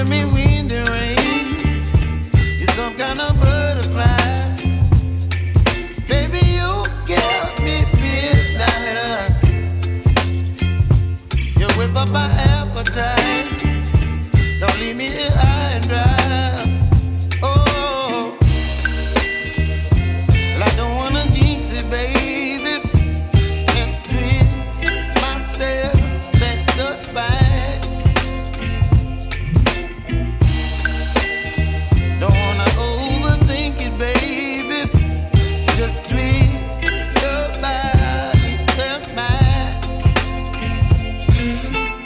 giving me wind and rain. You're some kind of butterfly. Baby, you give me midnight. You whip up my appetite. Don't leave me here high and dry. Oh, well, I don't wanna jinx it, baby, and twist myself at the spine. Don't wanna overthink it, baby. It's just twist your body and mine.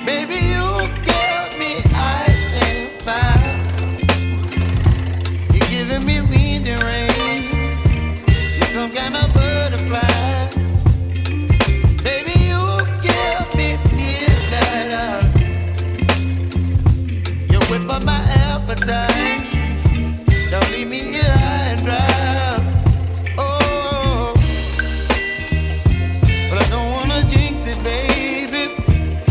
Baby, you give me ice and fire. You're giving me wind and rain. You're some kind of butterfly. Baby, you give me midnight. You whip up my appetite. Don't leave me here high and dry. Oh, but I don't wanna jinx it, baby.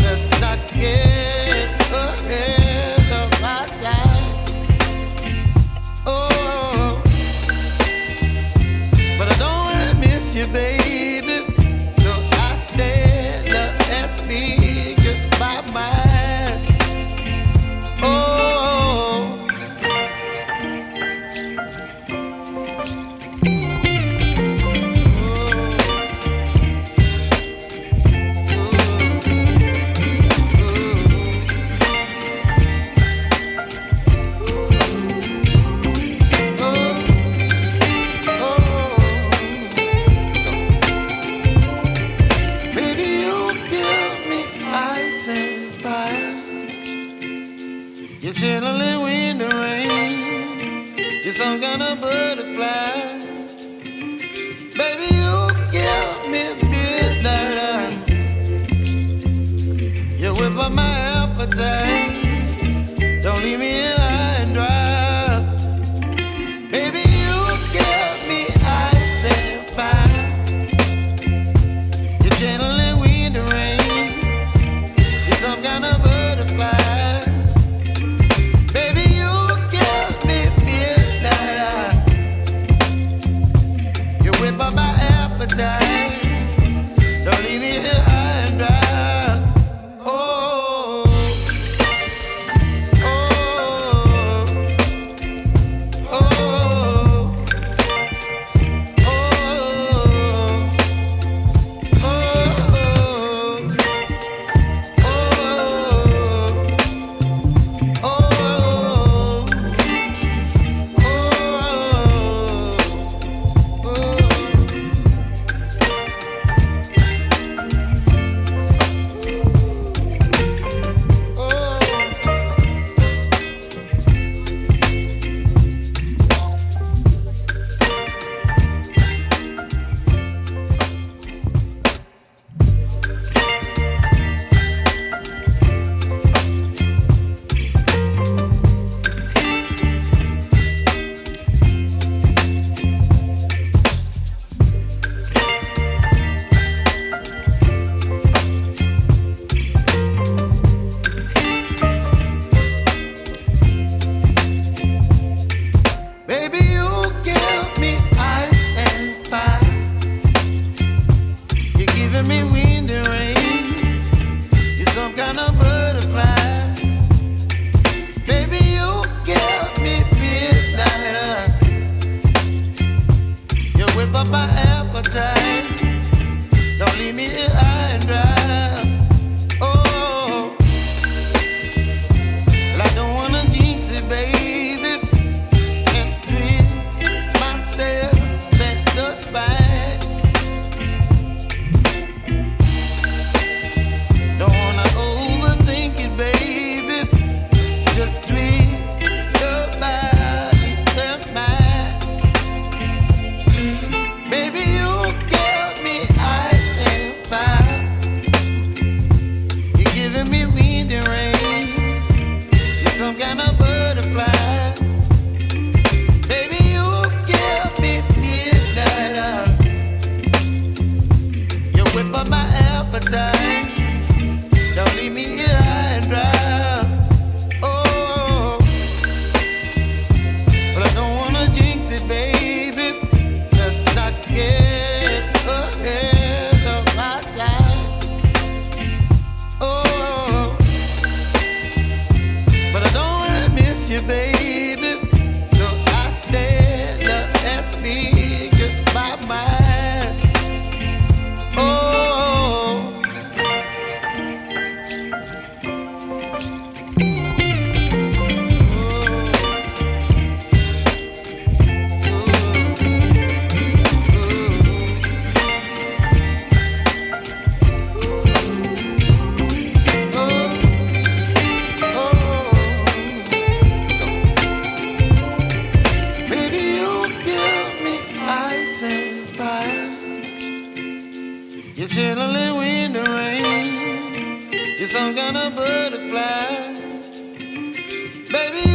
Let's not get ahead of my time. Oh, but I don't wanna miss you, baby. So I stand up and speak my mind. Oh. Baby, you give me ice and fire. You're chilling wind and rain. You're some kind of butterfly. Baby, you give me midnight. You whip up my appetite. Don't leave me here high and dry. Baby, you give me ice and fire. You're channeling wind and rain. You're some kind of butterfly. Baby, you give me midnight. You whip up my appetite. Don't leave me here high and dry. Oh, oh, oh, oh, baby, you give me ice and fire. You're giving me wind and rain. You're some kind of butterfly. Baby, you give me midnight. You whip up my appetite. Don't leave me here high and dry. Oh, well, I don't wanna jinx it, baby, and twist myself at the spine. Don't wanna overthink it, baby. It's just twist your body and mine. Baby, you give me ice and fire. You're giving me wind and rain. You're some kind of butterfly. Baby, you give me midnight. You whip up my appetite. Don't leave me here high and dry. Oh, chilling in the rain. You're some kind of butterfly. Baby,